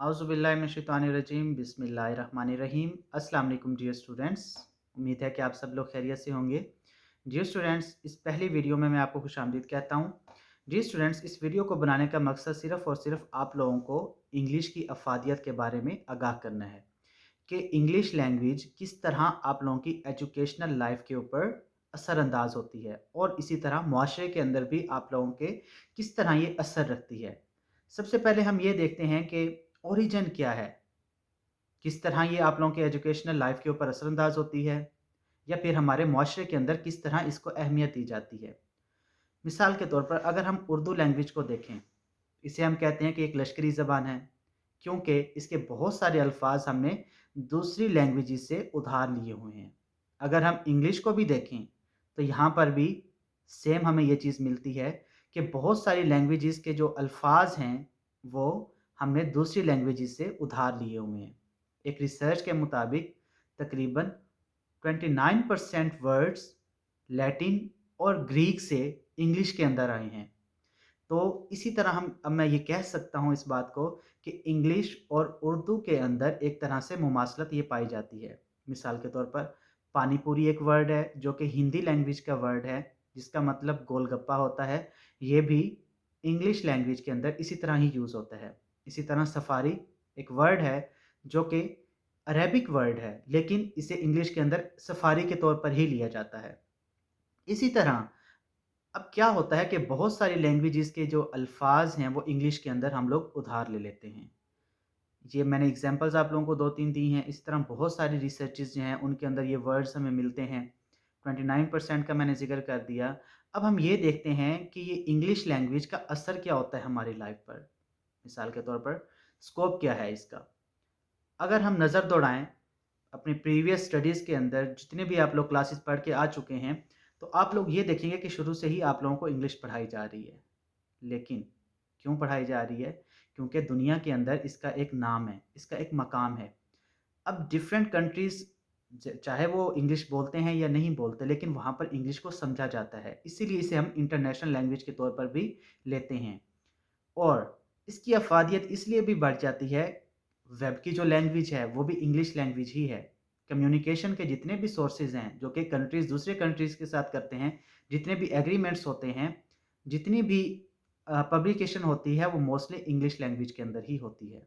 औज़ुबिल्लाहिमिनश्शैतानिर्रजीम बिस्मिल्लाहिर्रहमानिर्रहीम। अस्सलाम वालेकुम डियर स्टूडेंट्स। उम्मीद है कि आप सब लोग खैरियत से होंगे। डियर स्टूडेंट्स, इस पहली वीडियो में मैं आपको खुशामदीद कहता हूँ। डियर स्टूडेंट्स, इस वीडियो को बनाने का मकसद सिर्फ़ और सिर्फ़ आप लोगों को इंग्लिश की अफ़ादियत के बारे में आगाह करना है कि इंग्लिश लैंग्वेज किस तरह आप लोगों की एजुकेशनल लाइफ़ के ऊपर असरअंदाज़ होती है और इसी तरह मुआशरे के अंदर भी आप लोगों के किस तरह ये असर रखती है। सबसे पहले हम ये देखते हैं कि ओरिजिन क्या है? किस तरह ये आप लोगों के एजुकेशनल लाइफ़ के ऊपर असरअंदाज़ होती है या फिर हमारे मुआशरे के अंदर किस तरह इसको अहमियत दी जाती है। मिसाल के तौर पर अगर हम उर्दू लैंग्वेज को देखें, इसे हम कहते हैं कि एक लश्करी ज़बान है, क्योंकि इसके बहुत सारे अल्फ़ाज़ हमने दूसरी लैंग्वेजेज़ से उधार लिए हुए हैं। अगर हम इंग्लिश को भी देखें, तो यहाँ पर भी सेम हमें ये चीज़ मिलती है कि बहुत सारी लैंग्वेजेज़ के जो अल्फ़ाज़ हैं, वो हमने दूसरी लैंग्वेजेज़ से उधार लिए हुए हैं। एक रिसर्च के मुताबिक तकरीबन 29% वर्ड्स लैटिन और ग्रीक से इंग्लिश के अंदर आए हैं। तो इसी तरह हम अब मैं ये कह सकता हूँ इस बात को कि इंग्लिश और उर्दू के अंदर एक तरह से मुमासलत ये पाई जाती है। मिसाल के तौर पर पानी पूरी एक वर्ड है जो कि हिंदी लैंग्वेज का वर्ड है, जिसका मतलब गोलगप्पा होता है। ये भी इंग्लिश लैंग्वेज के अंदर इसी तरह ही यूज़ होता है। इसी तरह सफारी एक वर्ड है जो कि अरेबिक वर्ड है, लेकिन इसे इंग्लिश के अंदर सफारी के तौर पर ही लिया जाता है। इसी तरह अब क्या होता है कि बहुत सारी लैंग्वेजेज़ के जो अल्फ़ाज़ हैं, वो इंग्लिश के अंदर हम लोग उधार ले लेते हैं। ये मैंने एग्ज़ाम्पल्स आप लोगों को 2-3 दी हैं। इस तरह बहुत सारी रिसर्चेज़ जो हैं, उनके अंदर ये वर्ड्स हमें मिलते हैं। 29% का मैंने ज़िक्र कर दिया। अब हम ये देखते हैं कि ये इंग्लिश लैंग्वेज का असर क्या होता है हमारी लाइफ़ पर। मिसाल के तौर पर स्कोप क्या है इसका? अगर हम नज़र दौड़ाएँ अपनी प्रीवियस स्टडीज़ के अंदर जितने भी आप लोग क्लासेस पढ़ के आ चुके हैं, तो आप लोग ये देखेंगे कि शुरू से ही आप लोगों को इंग्लिश पढ़ाई जा रही है। लेकिन क्यों पढ़ाई जा रही है? क्योंकि दुनिया के अंदर इसका एक नाम है, इसका एक मकाम है। अब डिफरेंट कंट्रीज़ चाहे वो इंग्लिश बोलते हैं या नहीं बोलते, लेकिन वहाँ पर इंग्लिश को समझा जाता है। इसीलिए इसे हम इंटरनेशनल लैंग्वेज के तौर पर भी लेते हैं। और इसकी अफ़ादियत इसलिए भी बढ़ जाती है, वेब की जो लैंग्वेज है, वो भी इंग्लिश लैंग्वेज ही है। कम्युनिकेशन के जितने भी सोर्सेज़ हैं, जो कि कंट्रीज़ दूसरे कंट्रीज़ के साथ करते हैं, जितने भी एग्रीमेंट्स होते हैं, जितनी भी पब्लिकेशन होती है, वो मोस्टली इंग्लिश लैंग्वेज के अंदर ही होती है।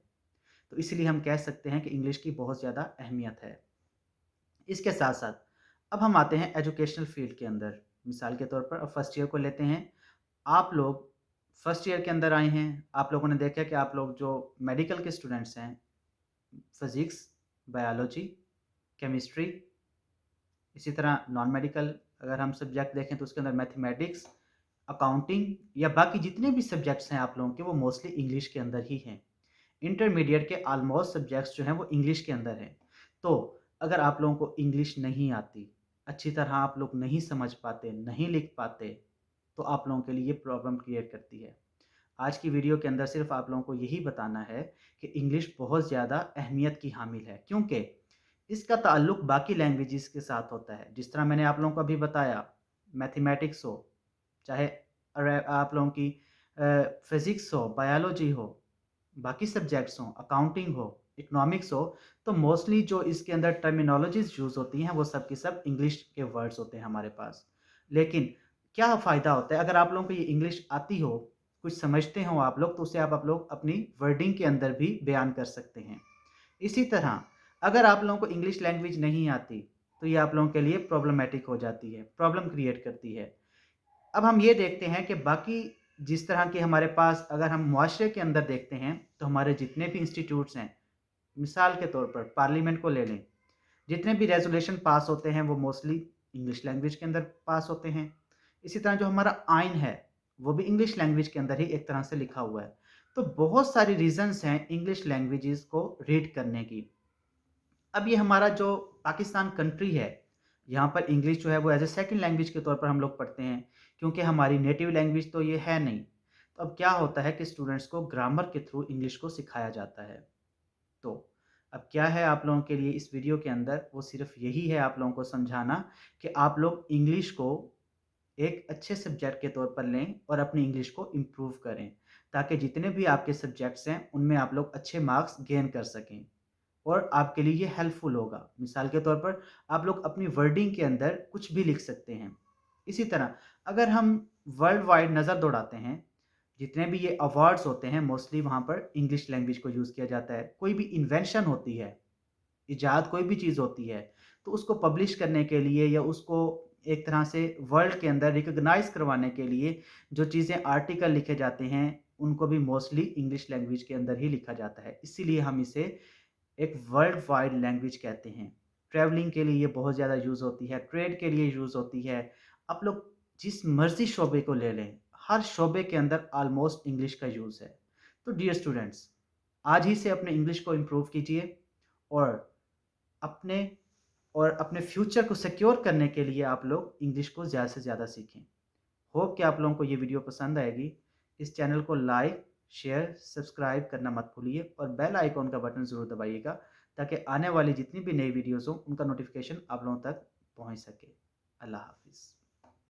तो इसीलिए हम कह सकते हैं कि इंग्लिश की बहुत ज़्यादा अहमियत है। इसके साथ-साथ अब हम आते हैं एजुकेशनल फ़ील्ड के अंदर। मिसाल के तौर पर अब फर्स्ट ईयर को लेते हैं। आप लोग फर्स्ट ईयर के अंदर आए हैं, आप लोगों ने देखा कि आप लोग जो मेडिकल के स्टूडेंट्स हैं, फिज़िक्स, बायोलॉजी, केमिस्ट्री, इसी तरह नॉन मेडिकल अगर हम सब्जेक्ट देखें तो उसके अंदर मैथमेटिक्स, अकाउंटिंग या बाकी जितने भी सब्जेक्ट्स हैं आप लोगों के वो मोस्टली इंग्लिश के अंदर ही हैं। इंटरमीडिएट के ऑलमोस्ट सब्जेक्ट्स जो हैं वो इंग्लिश के अंदर हैं। तो अगर आप लोगों को इंग्लिश नहीं आती, अच्छी तरह आप लोग नहीं समझ पाते, नहीं लिख पाते, तो आप लोगों के लिए ये प्रॉब्लम क्रिएट करती है। आज की वीडियो के अंदर सिर्फ़ आप लोगों को यही बताना है कि इंग्लिश बहुत ज़्यादा अहमियत की हामिल है, क्योंकि इसका ताल्लुक बाकी लैंग्वेजेज़ के साथ होता है। जिस तरह मैंने आप लोगों को अभी बताया, मैथमेटिक्स हो, चाहे आप लोगों की फिज़िक्स हो, बायोलॉजी हो, बाकी सब्जेक्ट्स हों, अकाउंटिंग हो, इकोनॉमिक्स हो, तो मोस्टली जो इसके अंदर टर्मिनोलॉजीज़ यूज़ होती हैं, वो सब की सब इंग्लिश के वर्ड्स होते हैं हमारे पास। लेकिन क्या फ़ायदा होता है अगर आप लोगों को ये इंग्लिश आती हो, कुछ समझते हो आप लोग, तो उसे आप लोग अपनी वर्डिंग के अंदर भी बयान कर सकते हैं। इसी तरह अगर आप लोगों को इंग्लिश लैंग्वेज नहीं आती, तो ये आप लोगों के लिए प्रॉब्लमैटिक हो जाती है, प्रॉब्लम क्रिएट करती है। अब हम ये देखते हैं कि बाकी जिस तरह के हमारे पास अगर हम मुआशरे के अंदर देखते हैं, तो हमारे जितने भी इंस्टीट्यूट्स हैं, मिसाल के तौर पर पार्लियामेंट को ले लें, जितने भी रेज़ोल्यूशन पास होते हैं, वो मोस्टली इंग्लिश लैंग्वेज के अंदर पास होते हैं। इसी तरह जो हमारा आइन है, वो भी इंग्लिश लैंग्वेज के अंदर ही एक तरह से लिखा हुआ है। तो बहुत सारी रीज़न्स हैं इंग्लिश लैंग्वेजेज़ को रीड करने की। अब ये हमारा जो पाकिस्तान कंट्री है, यहाँ पर इंग्लिश जो है वो एज़ अ सेकंड लैंग्वेज के तौर पर हम लोग पढ़ते हैं, क्योंकि हमारी नेटिव लैंग्वेज तो ये है नहीं। तो अब क्या होता है कि स्टूडेंट्स को ग्रामर के थ्रू इंग्लिश को सिखाया जाता है। तो अब क्या है आप लोगों के लिए इस वीडियो के अंदर, वो सिर्फ़ यही है आप लोगों को समझाना कि आप लोग इंग्लिश को एक अच्छे सब्जेक्ट के तौर पर लें और अपनी इंग्लिश को इम्प्रूव करें, ताकि जितने भी आपके सब्जेक्ट्स हैं उनमें आप लोग अच्छे मार्क्स गेन कर सकें और आपके लिए ये हेल्पफुल होगा। मिसाल के तौर पर आप लोग अपनी वर्डिंग के अंदर कुछ भी लिख सकते हैं। इसी तरह अगर हम वर्ल्ड वाइड नज़र दौड़ाते हैं, जितने भी ये अवार्ड्स होते हैं मोस्टली वहाँ पर इंग्लिश लैंग्वेज को यूज़ किया जाता है। कोई भी इन्वेंशन होती है, इजाद कोई भी चीज़ होती है, तो उसको पब्लिश करने के लिए या उसको एक तरह से वर्ल्ड के अंदर रिकॉग्नाइज़ करवाने के लिए जो चीज़ें आर्टिकल लिखे जाते हैं, उनको भी मोस्टली इंग्लिश लैंग्वेज के अंदर ही लिखा जाता है। इसीलिए हम इसे एक वर्ल्ड वाइड लैंग्वेज कहते हैं। ट्रैवलिंग के लिए ये बहुत ज़्यादा यूज़ होती है, ट्रेड के लिए यूज़ होती है। आप लोग जिस मर्ज़ी शोबे को ले लें, हर शोबे के अंदर ऑलमोस्ट इंग्लिश का यूज़ है। तो डियर स्टूडेंट्स, आज ही से अपने इंग्लिश को इम्प्रूव कीजिए और अपने अपने फ्यूचर को सिक्योर करने के लिए आप लोग इंग्लिश को ज़्यादा से ज़्यादा सीखें। होप कि आप लोगों को ये वीडियो पसंद आएगी। इस चैनल को लाइक, शेयर, सब्सक्राइब करना मत भूलिए और बेल आइकॉन का बटन ज़रूर दबाइएगा ताकि आने वाली जितनी भी नई वीडियोज़ हों उनका नोटिफिकेशन आप लोगों तक पहुँच सके। अल्लाह हाफ़िज़।